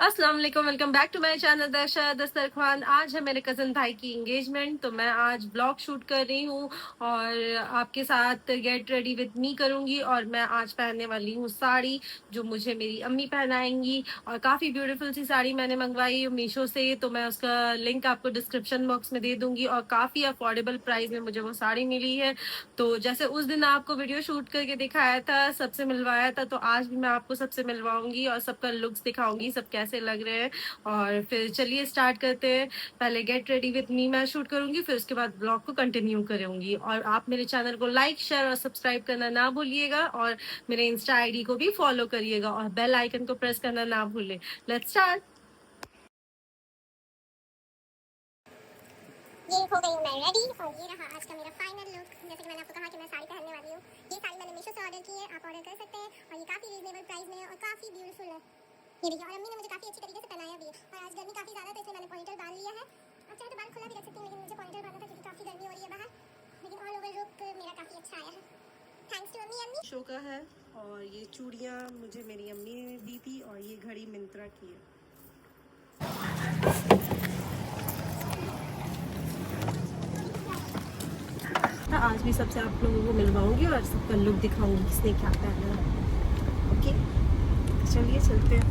अस्सलाम वालेकुम, welcome back to my channel Dasha Dastarkhan. आज है मेरे कज़न भाई की एंगेजमेंट, तो मैं आज ब्लॉग शूट कर रही हूँ और आपके साथ गेट रेडी विद मी करूँगी। और मैं आज पहनने वाली हूँ साड़ी जो मुझे मेरी अम्मी पहनाएंगी, और काफ़ी ब्यूटीफुल सी साड़ी मैंने मंगवाई मीशो से, तो मैं उसका लिंक आपको डिस्क्रिप्शन बॉक्स में दे दूँगी। और काफ़ी अफोर्डेबल प्राइस में मुझे वो साड़ी मिली है। तो जैसे उस दिन आपको वीडियो शूट करके दिखाया था, सबसे मिलवाया था, तो आज भी मैं आपको सबसे मिलवाऊंगी और सबका लुक्स दिखाऊंगी, सब कैसे लग रहे हैं। और फिर चलिए स्टार्ट करते हैं। पहले गेट रेडी विद मी मैं शूट करूंगी, फिर उसके बाद ब्लॉग को कंटिन्यू करूंगी। और आप मेरे चैनल को लाइक, शेयर और सब्सक्राइब करना ना भूलिएगा, और मेरे इंस्टा आईडी को भी फॉलो करिएगा और बेल आइकन को प्रेस करना ना भूलें। Let's start. ये हो गई हूँ मैं रेडी, और ये रहा आज का मेरा फाइनल लुक। जैसे कि मैंने आपको कहा कि मैं साड़ी पहनने वाली हूँ। ये साड़ी मैंने मीशो से ऑर्डर की है, आप ऑर्डर कर सकते हैं। और ये काफ़ी रीजनेबल प्राइस में है और काफ़ी ब्यूटीफुल है। ये देखिए, और अम्मी ने मुझे काफ़ी अच्छी तरीके से पहनाया भी है। और आज गर्मी काफ़ी ज़्यादा, तो इसलिए मैंने पॉइंटर बांध लिया है। आप चाहे तो बाल खुला भी रख सकती हूँ, लेकिन मुझे पॉइंटर बांधना था क्योंकि काफ़ी गर्मी हो रही है बाहर। लेकिन ऑल ओवर लुक मेरा काफ़ी अच्छा आया है, थैंक्स टू अम्मी। शो का है, और ये चूड़ियाँ मुझे मेरी अम्मी ने दी थी, और ये घड़ी मिंत्रा की है। आज भी सबसे आप लोगों को मिलवाऊंगी और सबका लुक दिखाऊंगी किसने क्या पहना है। ओके, चलिए चलते हैं।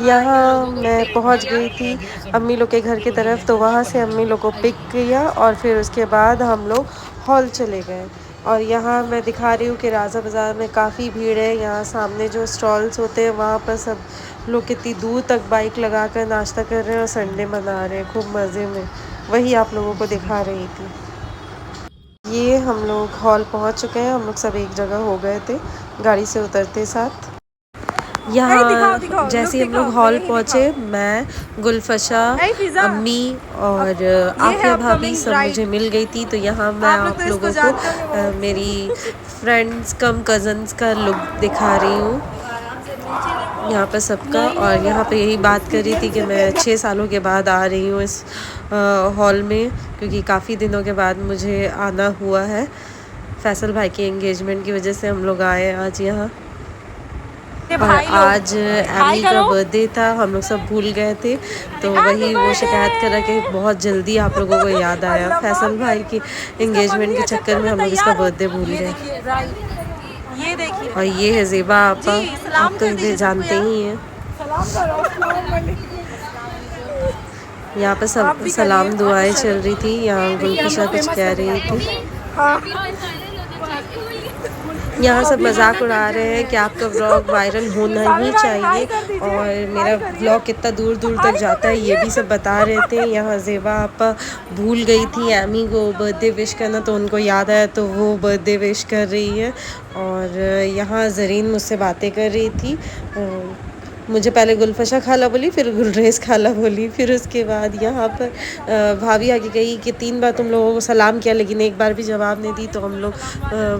यहाँ मैं पहुँच गई थी अम्मी लोग के घर की तरफ, तो वहाँ से अम्मी लोग को पिक किया और फिर उसके बाद हम लोग हॉल चले गए। और यहाँ मैं दिखा रही हूँ कि राजा बाज़ार में काफ़ी भीड़ है। यहाँ सामने जो स्टॉल्स होते हैं वहाँ पर सब लोग कितनी दूर तक बाइक लगा कर नाश्ता कर रहे हैं और संडे मना रहे हैं खूब मज़े में। वही आप लोगों को दिखा रही थी। ये हम लोग हॉल पहुँच चुके हैं। हम लोग सब एक जगह हो गए थे गाड़ी से उतरते साथ। यहाँ जैसे हम लोग हॉल पहुँचे, मैं, गुलफशा, अम्मी और आफिया भाभी सब मुझे मिल गई थी। तो यहाँ मैं आप लोगों को मेरी फ्रेंड्स कम कज़न्स का लुक दिखा रही हूँ यहाँ पर सबका। और यहाँ पे यही बात कर रही थी कि मैं 6 सालों के बाद आ रही हूँ इस हॉल में, क्योंकि काफ़ी दिनों के बाद मुझे आना हुआ है। फैसल भाई की एंगेजमेंट की वजह से हम लोग आए आज यहाँ। और आज एमी का बर्थडे था, हम लोग सब भूल गए थे, तो वही वो शिकायत करा कि बहुत जल्दी आप लोगों को याद आया। फैसल भाई की एंगेजमेंट के चक्कर में हम लोग इसका बर्थडे भूल गए। और ये है ज़ेबा आपा, आप तो इन्हें जानते ही हैं। यहाँ पर सब सलाम दुआएं चल रही थी। यहाँ गुलफशा कुछ कह रही थी। यहाँ सब मजाक उड़ा रहे हैं कि आपका व्लॉग वायरल होना ही चाहिए, और मेरा व्लॉग कितना दूर दूर तक जाता है ये भी सब बता रहे थे। यहाँ ज़ेबा आपा भूल गई थी एमी को बर्थडे विश करना, तो उनको याद आया तो वो बर्थडे विश कर रही है। और यहाँ ज़रीन मुझसे बातें कर रही थी। मुझे पहले गुलफशा खाला बोली, फिर गुलरेज खाला बोली, फिर उसके बाद यहाँ पर भाभी आगे गई कि 3 बार तुम लोगों को सलाम किया लेकिन एक बार भी जवाब नहीं दी। तो हम लोग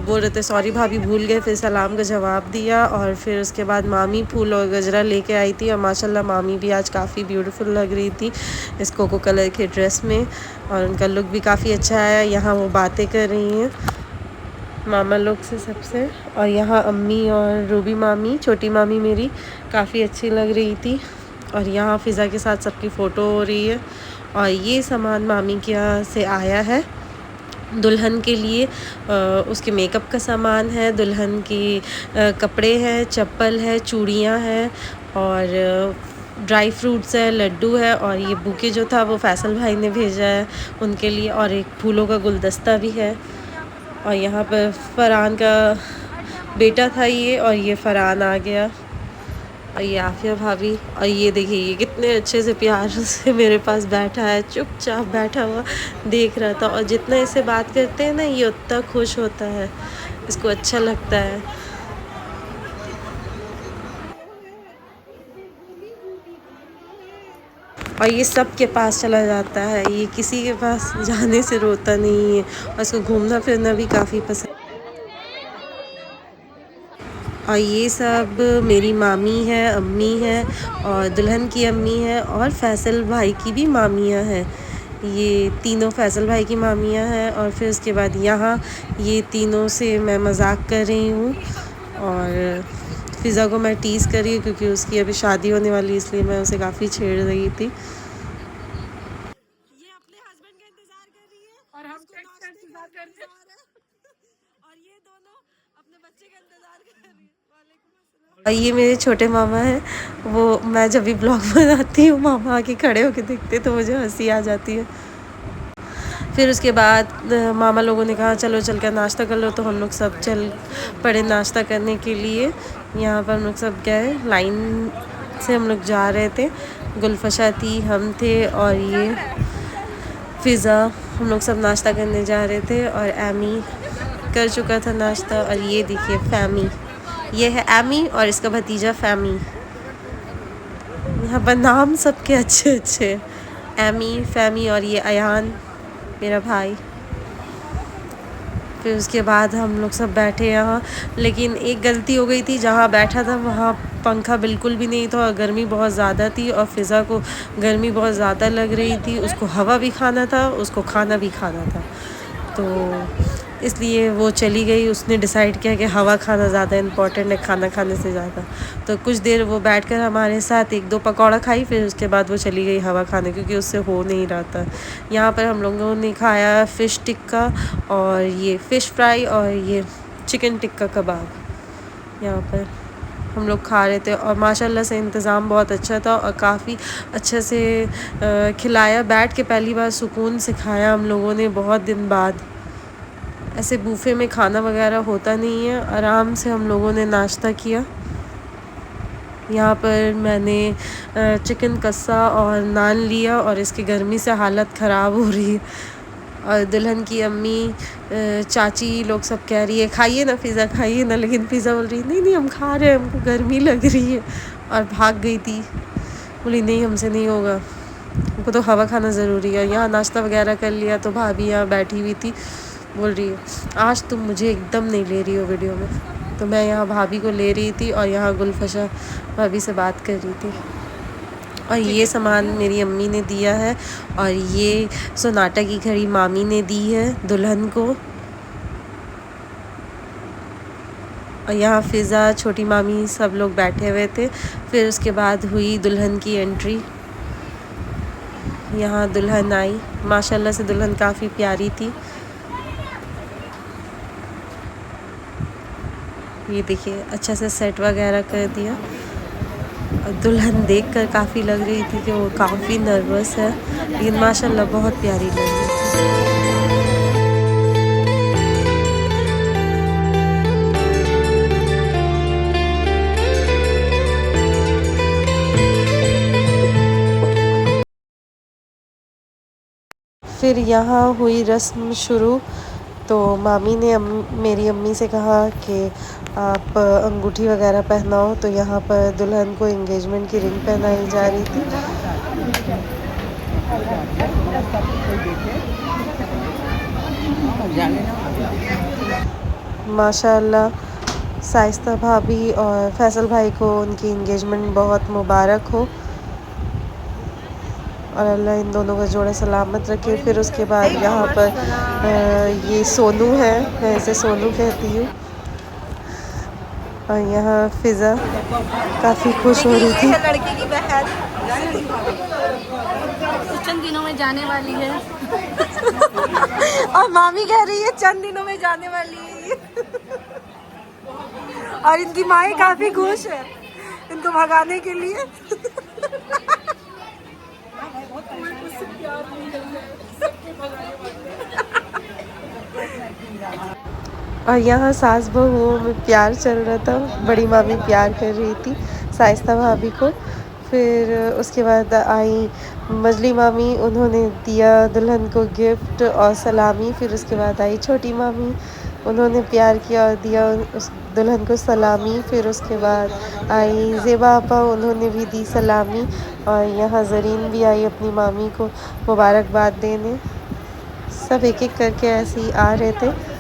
बोल रहे थे सॉरी भाभी भूल गए, फिर सलाम का जवाब दिया। और फिर उसके बाद मामी फूल और गजरा लेके आई थी, और माशाल्लाह मामी भी आज काफ़ी ब्यूटीफुल लग रही थी इस कोको कलर के ड्रेस में, और उनका लुक भी काफ़ी अच्छा आया। यहाँ वो बातें कर रही हैं मामा लोग से सबसे। और यहाँ अम्मी और रूबी मामी, छोटी मामी मेरी, काफ़ी अच्छी लग रही थी। और यहाँ फ़िज़ा के साथ सबकी फ़ोटो हो रही है। और ये सामान मामी के यहाँ से आया है दुल्हन के लिए। उसके मेकअप का सामान है, दुल्हन की कपड़े हैं, चप्पल है, चूड़ियाँ हैं, और ड्राई फ्रूट्स है, लड्डू है। और ये बुके जो था वो फैसल भाई ने भेजा है उनके लिए, और एक फूलों का गुलदस्ता भी है। और यहाँ पर फ़रहान का बेटा था ये, और ये फ़रहान आ गया, और ये आफिया भाभी। और ये देखिए ये कितने अच्छे से प्यार से मेरे पास बैठा है, चुपचाप बैठा हुआ देख रहा था। और जितना इससे बात करते हैं ना, ये उतना खुश होता है, इसको अच्छा लगता है। और ये सब के पास चला जाता है, ये किसी के पास जाने से रोता नहीं है, और इसको घूमना फिरना भी काफ़ी पसंद। और ये सब मेरी मामी है, अम्मी है, और दुल्हन की अम्मी है, और फैसल भाई की भी मामियाँ हैं। ये तीनों फैसल भाई की मामियाँ हैं। और फिर उसके बाद यहाँ ये तीनों से मैं मजाक कर रही हूँ, और फ़िज़ा को मैं टीज़ कर रही हूँ क्योंकि उसकी अभी शादी होने वाली, इसलिए मैं उसे काफ़ी छेड़ रही थी। ये अपने हस्बैंड का इंतजार कर रही है और हम टेक्स्ट का इंतजार कर रहे हैं और ये दोनों अपने बच्चे का इंतजार कर रही है। और ये मेरे छोटे मामा हैं, वो मैं जब भी ब्लॉग बनाती हूँ मामा आके खड़े होके देखते तो मुझे हंसी आ जाती है। फिर उसके बाद मामा लोगों ने कहा चलो चल कर नाश्ता कर लो, तो हम लोग सब चल पड़े नाश्ता करने के लिए। यहाँ पर हम लोग सब गए, लाइन से हम लोग जा रहे थे। गुलफशा थी, हम थे और ये फ़िज़ा, हम लोग सब नाश्ता करने जा रहे थे और एमी कर चुका था नाश्ता। और ये देखिए फ़ैमी, ये है एमी और इसका भतीजा फ़ैमी। यहाँ पर नाम सबके अच्छे अच्छे, एमी, फ़ैमी और ये अयान मेरा भाई। फिर उसके बाद हम लोग सब बैठे यहाँ, लेकिन एक गलती हो गई थी, जहाँ बैठा था वहाँ पंखा बिल्कुल भी नहीं था और गर्मी बहुत ज़्यादा थी और फ़िज़ा को गर्मी बहुत ज़्यादा लग रही थी। उसको हवा भी खाना था, उसको खाना भी खाना था, तो इसलिए वो चली गई। उसने डिसाइड किया कि हवा खाना ज़्यादा इम्पोर्टेंट है खाना खाने से ज़्यादा। तो कुछ देर वो बैठकर हमारे साथ 1-2 पकौड़ा खाई, फिर उसके बाद वो चली गई हवा खाने, क्योंकि उससे हो नहीं रहा था। यहाँ पर हम लोगों ने खाया फ़िश टिक्का और ये फ़िश फ्राई और ये चिकन टिक्का कबाब। यहाँ पर हम लोग खा रहे थे और माशाल्लाह से इंतज़ाम बहुत अच्छा था और काफ़ी अच्छे से खिलाया। बैठ के पहली बार सुकून से खाया हम लोगों ने बहुत दिन बाद। ऐसे बूफे में खाना वगैरह होता नहीं है, आराम से हम लोगों ने नाश्ता किया। यहाँ पर मैंने चिकन कस्सा और नान लिया और इसकी गर्मी से हालत ख़राब हो रही है। और दुल्हन की अम्मी, चाची लोग सब कह रही है खाइए ना फ़िज़ा, खाइए ना, लेकिन फ़िज़ा बोल रही है नहीं नहीं हम खा रहे हैं, हमको गर्मी लग रही है, और भाग गई थी। बोली नहीं हमसे नहीं होगा, हमको तो हवा खाना ज़रूरी है। यहाँ नाश्ता वगैरह कर लिया तो भाभी यहाँ बैठी हुई थी, बोल रही है आज तुम मुझे एकदम नहीं ले रही हो वीडियो में। तो मैं यहाँ भाभी को ले रही थी और यहाँ गुलफशा भाभी से बात कर रही थी। और ये सामान मेरी अम्मी ने दिया है और ये सोनाटा की घड़ी मामी ने दी है दुल्हन को। और यहाँ फ़िज़ा, छोटी मामी सब लोग बैठे हुए थे। फिर उसके बाद हुई दुल्हन की एंट्री। यहाँ दुल्हन आई, माशाल्लाह से दुल्हन काफ़ी प्यारी थी। ये देखिए अच्छा से सेट वगैरह कर दिया। और दुल्हन देखकर काफ़ी लग रही थी कि वो काफ़ी नर्वस है, लेकिन माशाल्लाह बहुत प्यारी लग रही थी। फिर यहाँ हुई रस्म शुरू। तो मामी ने मेरी अम्मी से कहा कि आप अंगूठी वगैरह पहनाओ। तो यहाँ पर दुल्हन को एंगेजमेंट की रिंग पहनाई जा रही थी। माशाल्लाह साइस्ता भाभी और फैसल भाई को उनकी एंगेजमेंट बहुत मुबारक हो और अल्लाह इन दोनों का जोड़ा सलामत रखे। फिर उसके बाद यहाँ पर ये सोनू है, मैं इसे सोनू कहती हूँ। और यहाँ फ़िज़ा काफ़ी खुश हो रही थी। लड़की की बहन चंद दिनों में जाने वाली है और मामी कह रही है चंद दिनों में जाने वाली है ये। और इनकी माँ काफी खुश है इनको भगाने के लिए। और यहाँ सास बहुओं में प्यार चल रहा था। बड़ी मामी प्यार कर रही थी साइस्ता भाभी को। फिर उसके बाद आई मजली मामी, उन्होंने दिया दुल्हन को गिफ्ट और सलामी। फिर उसके बाद आई छोटी मामी, उन्होंने प्यार किया और दिया उस दुल्हन को सलामी। फिर उसके बाद आई ज़ेबा आपा, उन्होंने भी दी सलामी। और यहाँ ज़रीन भी आई अपनी मामी को मुबारकबाद देने। सब एक एक करके ऐसे ही आ रहे थे।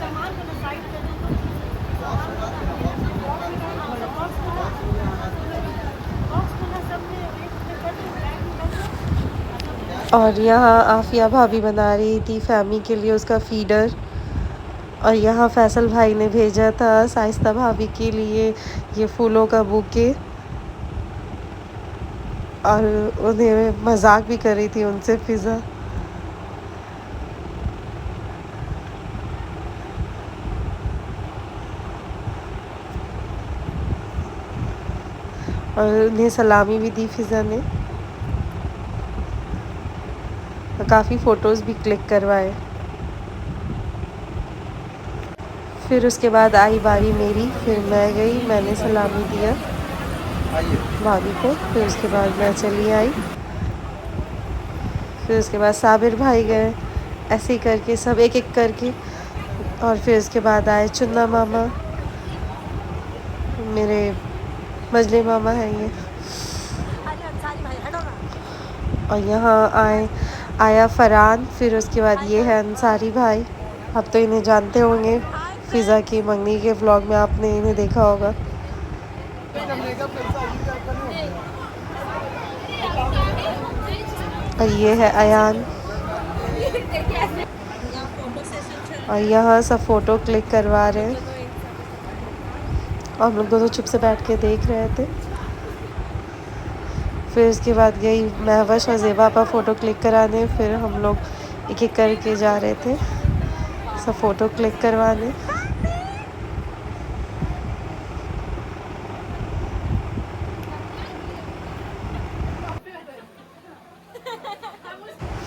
और यहाँ आफिया भाभी बना रही थी फ़ैमी के लिए उसका फ़ीडर। और यहाँ फैसल भाई ने भेजा था साइस्ता भाभी के लिए ये फूलों का बुके, और उन्हें मजाक भी कर रही थी उनसे फ़िज़ा। और उन्हें सलामी भी दी फ़िज़ा ने, और काफ़ी फ़ोटोज़ भी क्लिक करवाए। फिर उसके बाद आई बारी मेरी, फिर मैं गई, मैंने सलामी दिया भाभी को। फिर उसके बाद मैं चली आई। फिर उसके बाद साबिर भाई गए, ऐसे ही करके सब एक एक करके। और फिर उसके बाद आए चुन्ना मामा, मेरे मजले मामा हैं ये। और यहाँ आया फ़रहान। फिर उसके बाद ये है अंसारी भाई, आप तो इन्हें जानते होंगे, फ़िज़ा की मंगनी के व्लॉग में आपने इन्हें देखा होगा। और ये है अयान। और यहाँ सब फ़ोटो क्लिक करवा रहे हैं, और हम लोग दोनों चुप से बैठ के देख रहे थे। फिर उसके बाद गई महवश और ज़ेबा पर फ़ोटो क्लिक कराने। फिर हम लोग एक एक करके जा रहे थे सब फ़ोटो क्लिक करवाने।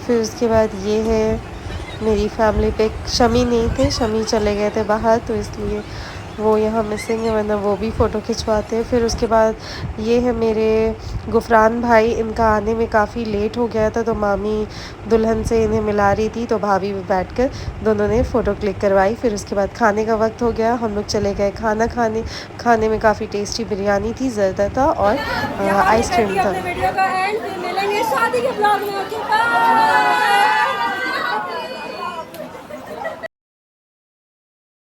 फिर उसके बाद ये है मेरी फैमिली पिक। शमी नहीं थे, शमी चले गए थे बाहर, तो इसलिए वो यहाँ मिसिंग है, वरना वो भी फ़ोटो खिंचवाते हैं। फिर उसके बाद ये है मेरे गुफरान भाई, इनका आने में काफ़ी लेट हो गया था, तो मामी दुल्हन से इन्हें मिला रही थी, तो भाभी भी बैठकर दोनों ने फ़ोटो क्लिक करवाई। फिर उसके बाद खाने का वक्त हो गया, हम लोग चले गए खाना खाने। खाने में काफ़ी टेस्टी बिरयानी थी, ज़र्दा था और आइसक्रीम था। वीडियो का एंड, फिर मिलेंगे शादी के ब्लॉग में।